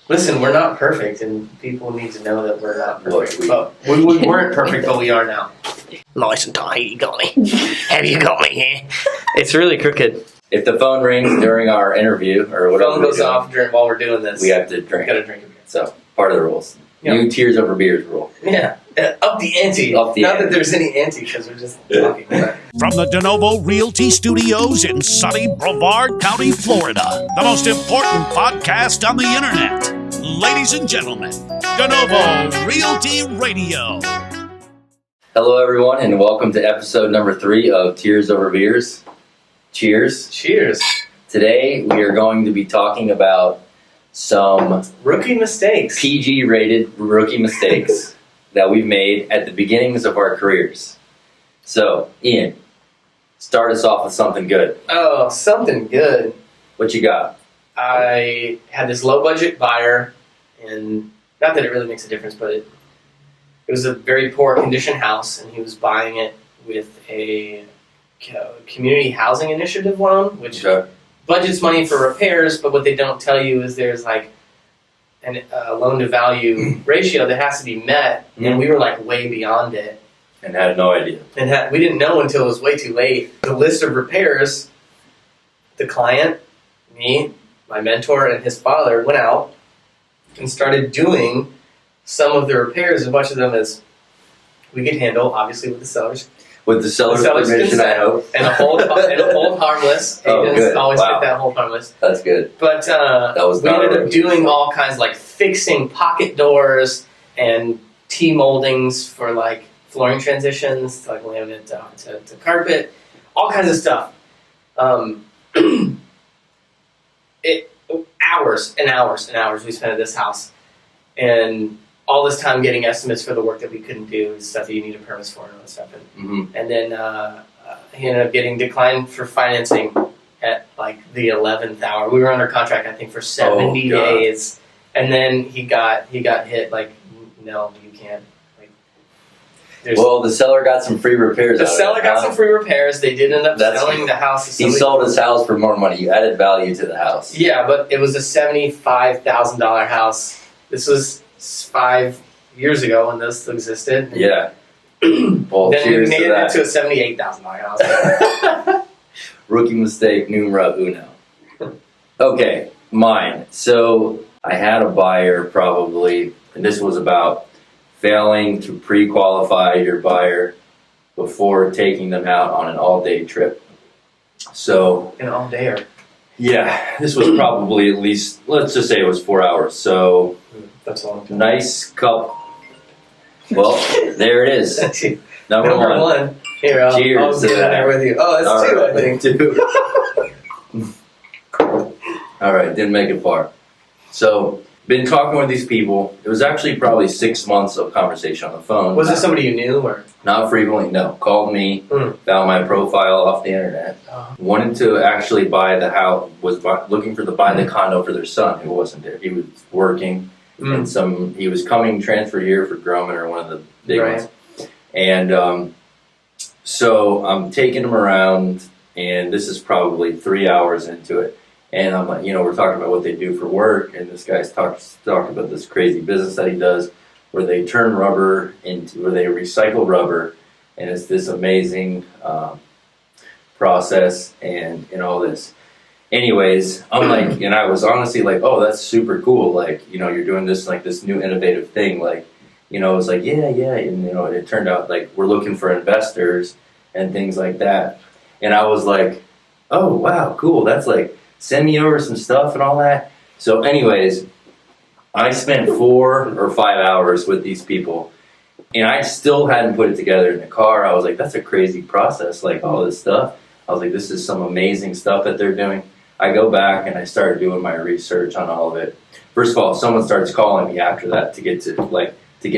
Listen, we're not perfect, and people need to know that we're not perfect. But we weren't perfect, but we are now. Nice and tight, you got me. Have you got me here? It's really crooked. If the phone rings during our interview or whatever, Phone goes off while we're doing this. we have to drink. Gotta drink a beer. So part of the rules. Yep. New Tears Over Beers rule. Yeah, up the ante. Not that there's any ante because we're just talking. But. From the Denovo Realty Studios in sunny Brevard County, Florida, the most important podcast on the internet. Ladies and gentlemen, Denovo Realty Radio. Hello, everyone, and welcome to episode number 3 of Tears Over Beers. Cheers. Cheers. Today, we are going to be talking about some rookie mistakes. PG-rated rookie mistakes that we've made at the beginnings of our careers. So, Ian, start us off with something good. Oh, something good. What you got? I had this low-budget buyer, and not that it really makes a difference, but it was a very poor condition house, and he was buying it with a community housing initiative loan, which budgets money for repairs, but what they don't tell you is there's like a loan-to-value ratio that has to be met, and we were like way beyond it. And had no idea. And we didn't know until it was way too late. The list of repairs, the client, me, my mentor, and his father went out and started doing some of the repairs, as much of them as we could handle, obviously with the sellers. With the seller's permission, I hope. And a hold harmless. Agents always fit that hold harmless. That's good. But we ended up doing all kinds, like fixing pocket doors and T-moldings for like flooring transitions, like laminate to carpet, all kinds of stuff. Hours and hours and hours we spent at this house. And all this time getting estimates for the work that we couldn't do, stuff that you needed permits for and all that stuff. And then he ended up getting declined for financing at like the 11th hour. We were under contract, I think, for 70 days. And then he got hit like, no, you can't. Well, the seller got some free repairs. The seller got some free repairs. They did end up selling the house. He sold his house for more money. You added value to the house. Yeah, but it was a $75,000 house. This was 5 years ago when this existed. Yeah. Well, then cheers we made to that. it into a $78,000 house. Rookie mistake numero uno. Okay, mine. So I had a buyer probably, and this was about failing to pre-qualify your buyer before taking them out on an all-day trip. So an all-dayer. Yeah, this was probably at least, let's just say it was 4 hours. So that's a long time. Nice couple. Well, there it is. Number one. Here, I'll cheers. Get in there with you. Oh, that's two, right, I think. 2. All right, didn't make it far. So, been talking with these people. It was actually probably 6 months of conversation on the phone. Was it somebody you knew, or? Not frequently, no. Called me, found my profile off the internet. Wanted to actually buy the house, was looking to buy the condo for their son who wasn't there. He was working, and he was coming transfer here for Grumman or one of the big ones. And so I'm taking him around, and this is probably 3 hours into it. And I'm like, we're talking about what they do for work, and this guy's talking about this crazy business that he does, where they turn rubber where they recycle rubber, and it's this amazing process and all this. Anyways, I'm like, and I was honestly like, oh, that's super cool. Like, you're doing this like this new innovative thing. Like, it was like, yeah, and it turned out like we're looking for investors and things like that. And I was like, oh wow, cool. That's like, send me over some stuff and all that. So anyways, I spent 4 or 5 hours with these people, and I still hadn't put it together in the car. I was like, that's a crazy process, like all this stuff. I was like, this is some amazing stuff that they're doing. I go back and I start doing my research on all of it. First of all, someone starts calling me after that to get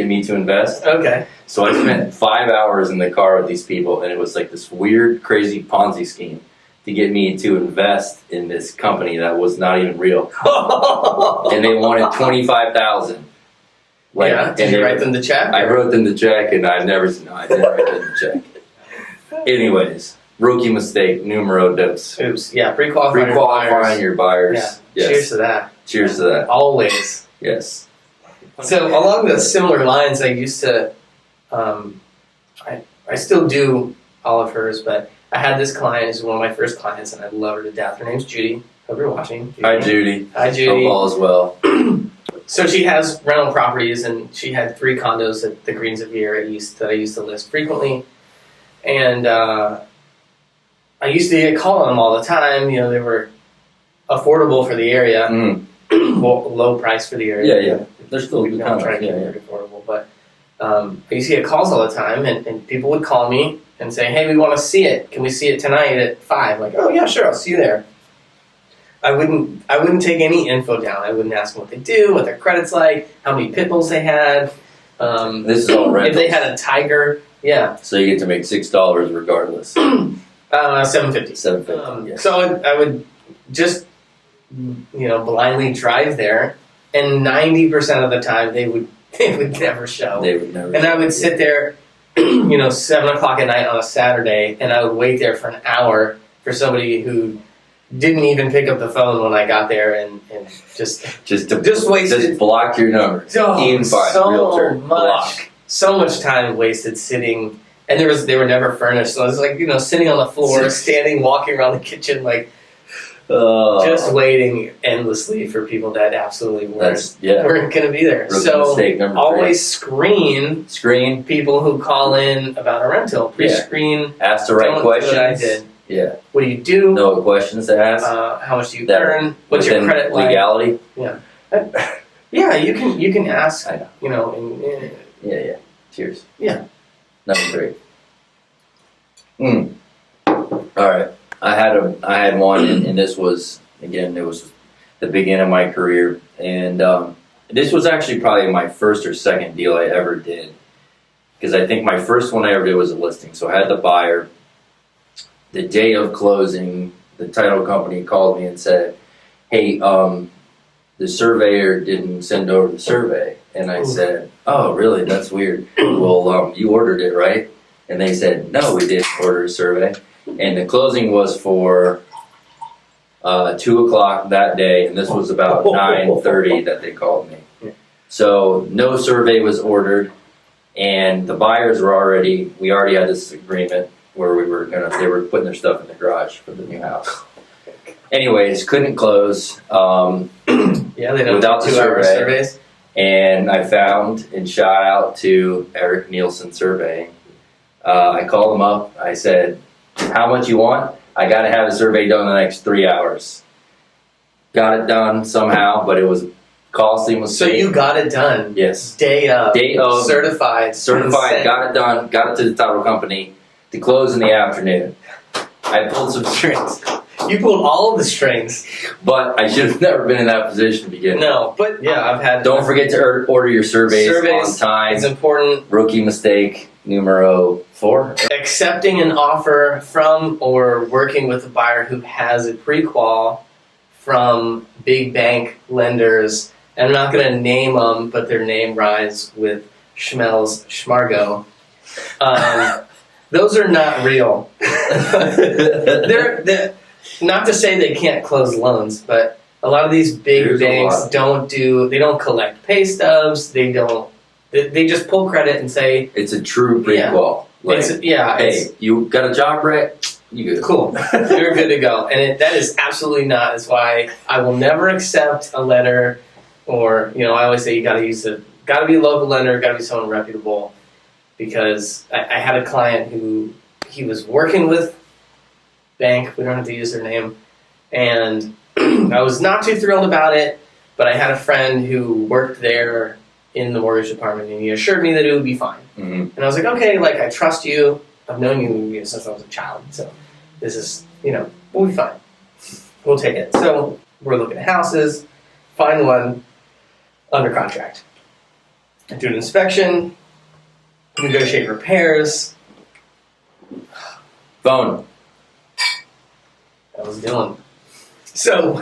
me to invest. Okay. So I spent 5 hours in the car with these people, and it was like this weird, crazy Ponzi scheme to get me to invest in this company that was not even real. And they wanted $25,000. Did you write them the check? I wrote them the check, and I didn't write them the check. Anyways, rookie mistake, numero dos. Oops. Yeah, pre-qualifying your buyers. Yeah. Yes. Cheers to that. Cheers to that. Always. Yes. So along the similar lines, I used to, I still do all of hers, but I had this client who's one of my first clients, and I love her to death. Her name's Judy. Hope you're watching. Judy. Hi, Judy. Hi, Judy. Hope all is well. So she has rental properties, and she had 3 condos at the Greens of Year East that I used to list frequently. And I used to get called on them all the time. You know, they were affordable for the area, low price for the area. Yeah. They're still good I'm trying to keep it affordable, but I used to get calls all the time, and people would call me and say, "Hey, we want to see it. Can we see it tonight at 5?" Like, "Oh yeah, sure, I'll see you there." I wouldn't take any info down. I wouldn't ask them what they do, what their credit's like, how many pit bulls they had. This is all rentals. If they had a tiger, yeah. So you get to make $6 regardless. $7.50. $7.50. Yes. So I would just blindly drive there, and 90% of the time they would never show. They would never. And I would sit there, 7 o'clock at night on a Saturday, and I would wait there for an hour for somebody who didn't even pick up the phone when I got there, and just wasted. Just block your number. Ian Fine, so realtor, block. So much time wasted sitting, and they were never furnished. So I was like, sitting on the floor, standing, walking around the kitchen, like just waiting endlessly for people that absolutely weren't going to be there. Rookie so mistake number always 3. screen people who call in about a rental. Pre-screen. Ask the right questions. Do what I did. Yeah. What do you do? Know what questions to ask. How much do you earn? What's your credit like? Legality. Yeah. Yeah, you can ask. I know. Yeah. Cheers. Yeah. Number 3. All right. I had one, and this was it was the beginning of my career, and this was actually probably my first or second deal I ever did, because I think my first one I ever did was a listing. So I had the buyer. The day of closing, the title company called me and said, "Hey, the surveyor didn't send over the survey." And I said, "Oh, really? That's weird. Well, you ordered it, right?" And they said, "No, we didn't order a survey." And the closing was for 2 o'clock that day, and this was about 9:30 that they called me. So no survey was ordered, and the buyers we already had this agreement where they were putting their stuff in the garage for the new house. Anyways, couldn't close. They don't without do the 2-hour surveys. And I found, and shout out to Eric Nielsen Surveying. I called him up. I said, "How much you want? I got to have a survey done in the next 3 hours." Got it done somehow, but it was costly. So you got it done? Yes. Day of. Certified. Got it done. Got it to the title company to close in the afternoon. I pulled some strings. You pulled all of the strings. But I should have never been in that position to begin with. No, but I've had... Don't forget to order your surveys on time. It's important. Rookie mistake numero 4. Accepting an offer from or working with a buyer who has a pre-qual from big bank lenders. I'm not going to name them, but their name rhymes with Schmelz Schmargo. Those are not real. They're not to say they can't close loans, but a lot of these big banks don't collect pay stubs. They just pull credit and say it's a true pre-qual. Hey, you got a job, right? You good? Cool. You're good to go. And that is absolutely not. That's why I will never accept a letter, or I always say you got to be a local lender, got to be someone reputable. Because I had a client who he was working with bank, we don't have to use their name, and I was not too thrilled about it, but I had a friend who worked there in the mortgage department, and he assured me that it would be fine. Mm-hmm. And I was like, okay, I trust you. I've known you since I was a child, so this is, we'll be fine. We'll take it. So we're looking at houses, find one under contract. I do an inspection, negotiate repairs. Phone. That was Dylan. So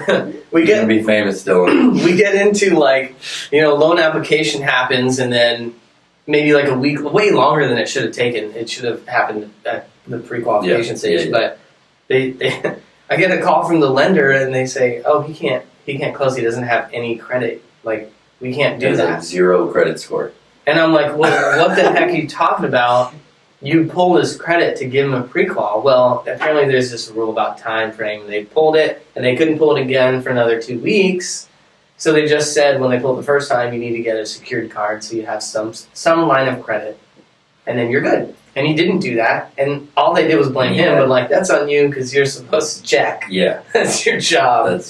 we get to be famous, Dylan. We get into loan application happens, and then maybe a week, way longer than it should have taken. It should have happened at the pre-qualification stage. But I get a call from the lender, and they say, "Oh, he he can't close. He doesn't have any credit. Like, we can't do There's that. a 0 credit score. And I'm like, well, what the heck are you talking about? You pulled his credit to give him a pre-qual. Well, apparently there's this rule about time frame. They pulled it, and they couldn't pull it again for another 2 weeks. So they just said when they pulled it the first time, you need to get a secured card so you have some line of credit, and then you're good. And he didn't do that, and all they did was blame him. But like, that's on you because you're supposed to check. Yeah. That's your job.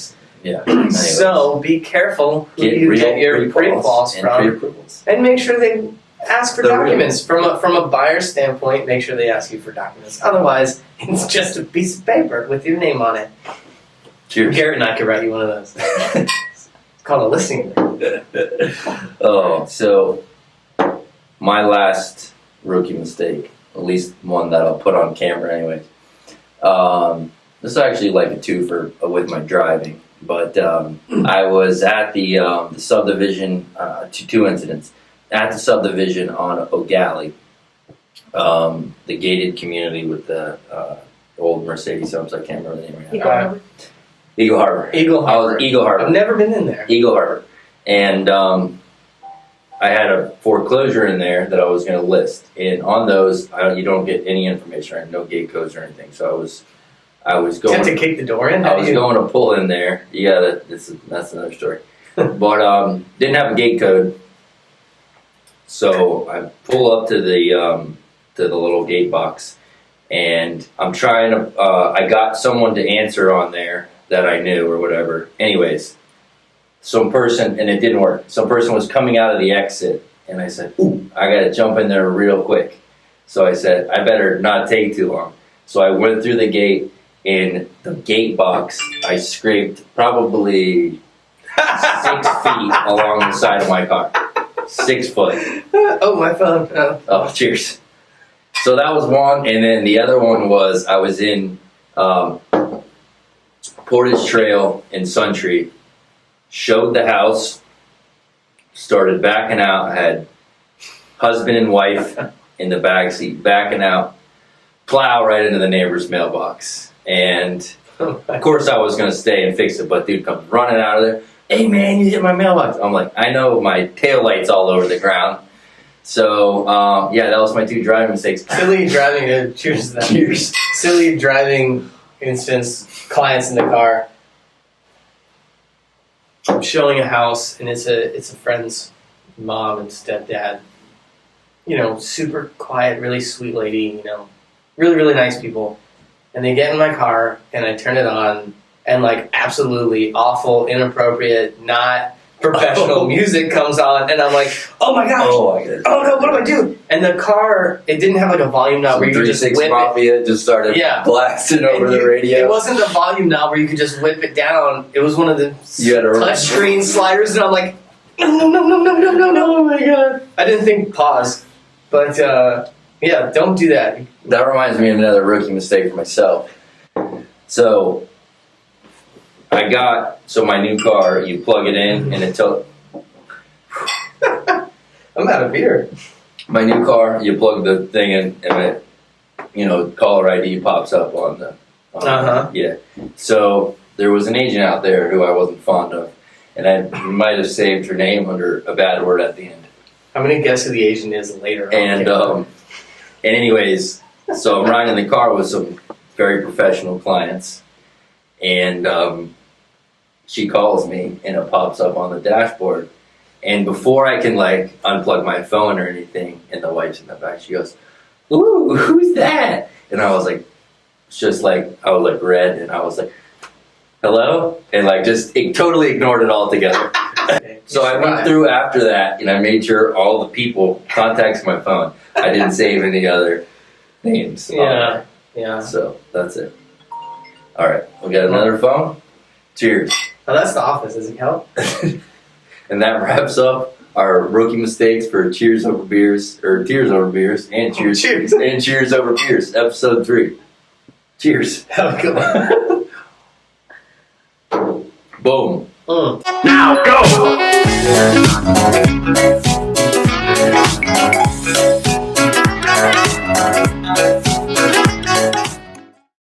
Anyways. So be careful who you get your pre-quals from, pre-approvals. and make sure they ask for The real- documents. From a buyer standpoint, make sure they ask you for documents. Otherwise, it's just a piece of paper with your name on it. Cheers. Garrett and I could write you one of those. It's called a listing agreement. Oh, so my last rookie mistake, at least one that I'll put on camera anyways. This is actually like a twofer with my driving, but I was at the subdivision, two incidents. At the subdivision on O'Galley, the gated community with the old Mercedes homes. I can't remember the name right now. Eagle Harbor. Eagle Harbor. Eagle Harbor. I've never been in there. Eagle Harbor. And I had a foreclosure in there that I was going to list. And on those, you don't get any information, right? No gate codes or anything. So I was going to kick the door in? I was going to pull in there. Yeah, that's another story. But didn't have a gate code. So I pull up to the little gate box, and I'm trying to. I got someone to answer on there that I knew or whatever. Anyways, some person, and it didn't work. Some person was coming out of the exit, and I said, "Ooh, I got to jump in there real quick." So I said, "I better not take too long." So I went through the gate. In the gate box, I scraped probably 6 feet along the side of my car. 6 foot. Oh, my phone. Oh, cheers. So that was one, and then the other one was I was in Portage Trail in Suntree, showed the house, started backing out, I had husband and wife in the back seat, backing out, plow right into the neighbor's mailbox. And of course I was going to stay and fix it, but dude comes running out of there. Hey man, you hit my mailbox. I'm like, I know, my taillight's all over the ground. So, yeah, that was my 2 driving mistakes. Silly driving, cheers to that. Cheers. Silly driving instance, clients in the car. I'm showing a house, and it's a friend's mom and stepdad. You know, super quiet, really sweet lady, you know, really, really nice people. And they get in my car, and I turn it on, and like absolutely awful, inappropriate, not professional music comes on, and I'm like, oh my gosh, oh no, what do I do? And the car, it didn't have like a volume knob where you could just whip Mafia just started blasting over the radio. It wasn't the volume knob where you could just whip it down. It was one of the touchscreen sliders, and I'm like, no, oh my god. I didn't think pause, but yeah, don't do that. That reminds me of another rookie mistake for myself. So my new car, you plug it in and it tells. I'm out of beer. My new car, you plug the thing in and it, caller ID pops up on the. Yeah. So there was an agent out there who I wasn't fond of, and I might have saved her name under a bad word at the end. I'm gonna guess who the agent is later on. And anyways, so I'm riding in the car with some very professional clients, and she calls me, and it pops up on the dashboard. And before I can unplug my phone or anything, and the wife's in the back, she goes, "Ooh, who's that?" And I was like, I was red, and I was like, "Hello?" And totally ignored it altogether. Okay. So I went through after that, and I made sure all the people contacted my phone. I didn't save any other names. Yeah. So that's it. All right, we got another phone. Cheers. Oh, that's the office. Does it help? And that wraps up our rookie mistakes for Cheers Over Beers, or Tears Over Beers, and Cheers and Cheers Over Beers, episode 3. Cheers. Have a good one. Boom. Now go!